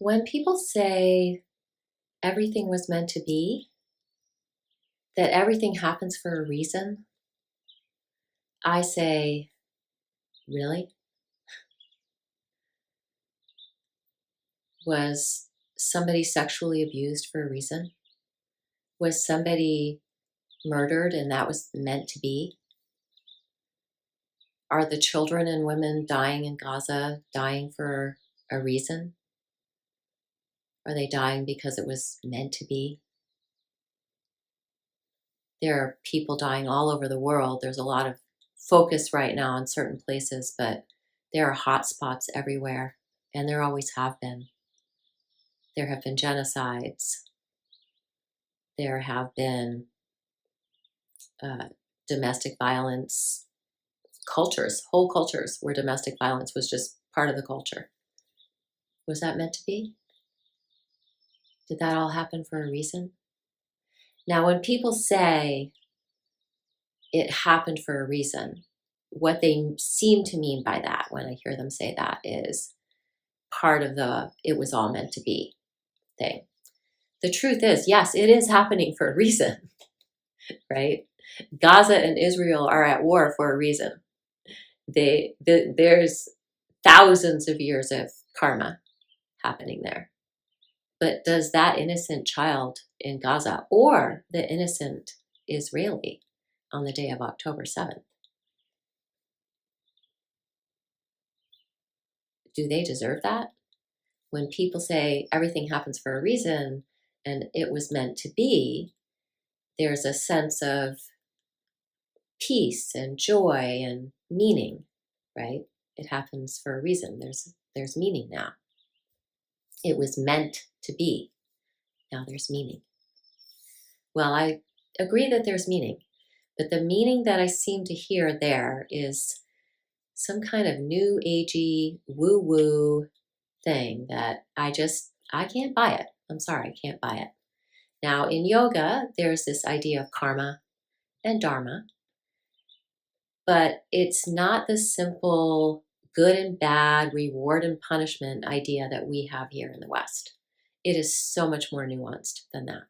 When people say everything was meant to be, that everything happens for a reason, I say, really? Was somebody sexually abused for a reason? Was somebody murdered and that was meant to be? Are the children and women dying in Gaza dying for a reason? Are they dying because it was meant to be? There are people dying all over the world. There's a lot of focus right now on certain places, but there are hot spots everywhere, and there always have been. There have been genocides. There have been uh, domestic violence cultures, whole cultures where domestic violence was just part of the culture. Was that meant to be? Did that all happen for a reason? Now, when people say it happened for a reason, what they seem to mean by that, when I hear them say that, is part of the it was all meant to be thing. The truth is, yes, it is happening for a reason, right? Gaza and Israel are at war for a reason. There's thousands of years of karma happening there. But does that innocent child in Gaza or the innocent Israeli on the day of October 7th, do they deserve that? When people say everything happens for a reason and it was meant to be, there's a sense of peace and joy and meaning, right? It happens for a reason. There's meaning now. It was meant to be. Now there's meaning. Well, I agree that there's meaning, but the meaning that I seem to hear there is some kind of new agey woo-woo thing that I can't buy it. I'm sorry, I can't buy it. Now, in yoga, there's this idea of karma and dharma, but it's not the simple good and bad, reward and punishment idea that we have here in the West. It is so much more nuanced than that.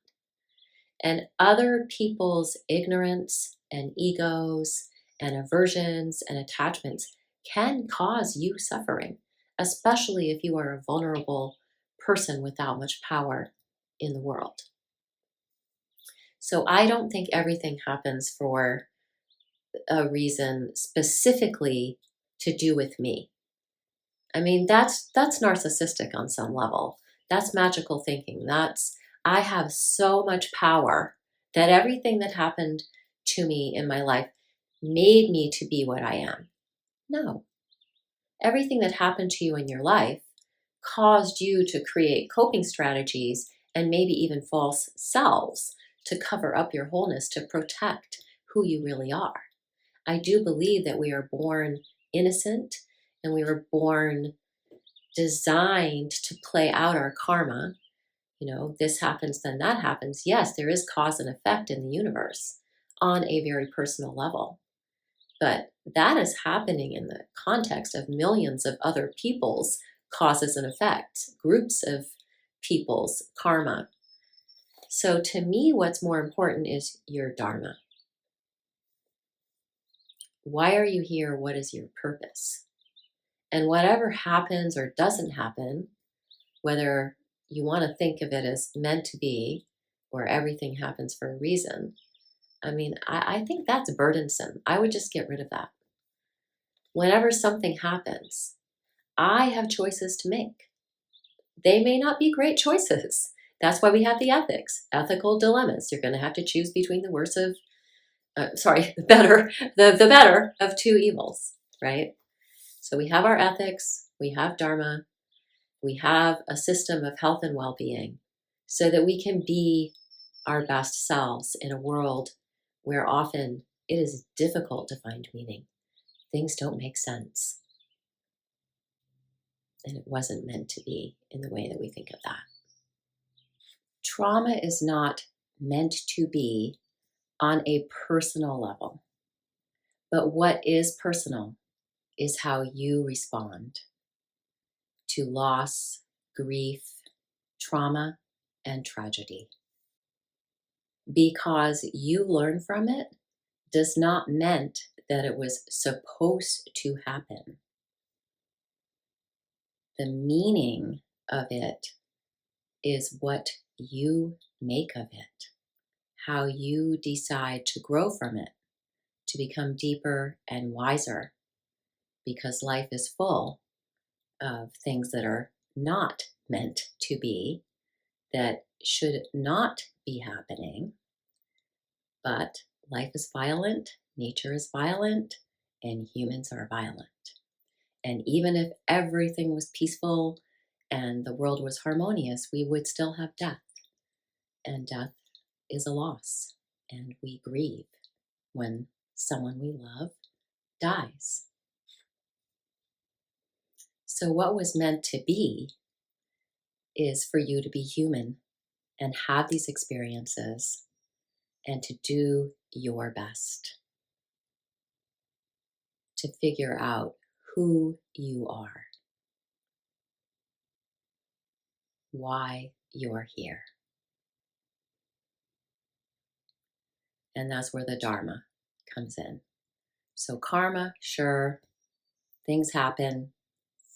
And other people's ignorance and egos and aversions and attachments can cause you suffering, especially if you are a vulnerable person without much power in the world. So I don't think everything happens for a reason specifically to do with me. I mean, that's narcissistic on some level. That's magical thinking. That's I have so much power that everything that happened to me in my life made me to be what I am. No. Everything that happened to you in your life caused you to create coping strategies and maybe even false selves to cover up your wholeness, to protect who you really are. I do believe that we are born innocent and we were born designed to play out our karma. You know, this happens, then that happens. Yes, there is cause and effect in the universe on a very personal level. But that is happening in the context of millions of other people's causes and effects, groups of people's karma. So to me, what's more important is your dharma. Why are you here? What is your purpose? And whatever happens or doesn't happen, whether you want to think of it as meant to be or everything happens for a reason, I mean, I think that's burdensome. I would just get rid of that. Whenever something happens, I have choices to make. They may not be great choices. That's why we have the ethics, ethical dilemmas. You're going to have to choose between the worst of, the better of two evils, right? So we have our ethics, we have dharma, we have a system of health and well-being so that we can be our best selves in a world where often it is difficult to find meaning. Things don't make sense. And it wasn't meant to be in the way that we think of that. Trauma is not meant to be on a personal level. But what is personal is how you respond to loss, grief, trauma, and tragedy. Because you learn from it does not mean that it was supposed to happen. The meaning of it is what you make of it, how you decide to grow from it, to become deeper and wiser, because life is full of things that are not meant to be, that should not be happening. But life is violent, nature is violent, and humans are violent. And even if everything was peaceful and the world was harmonious, we would still have death. And death is a loss. And we grieve when someone we love dies. So, what was meant to be is for you to be human and have these experiences and to do your best to figure out who you are, why you're here. And that's where the Dharma comes in. So, karma, sure, things happen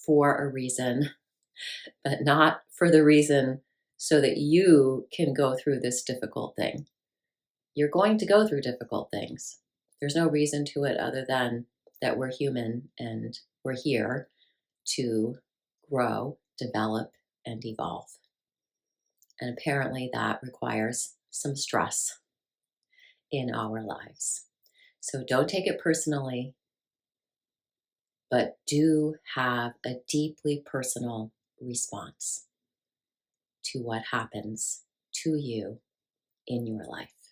for a reason, but not for the reason so that you can go through this difficult thing. You're going to go through difficult things. There's no reason to it other than that we're human and we're here to grow, develop, and evolve. And apparently that requires some stress in our lives. So don't take it personally, but do have a deeply personal response to what happens to you in your life.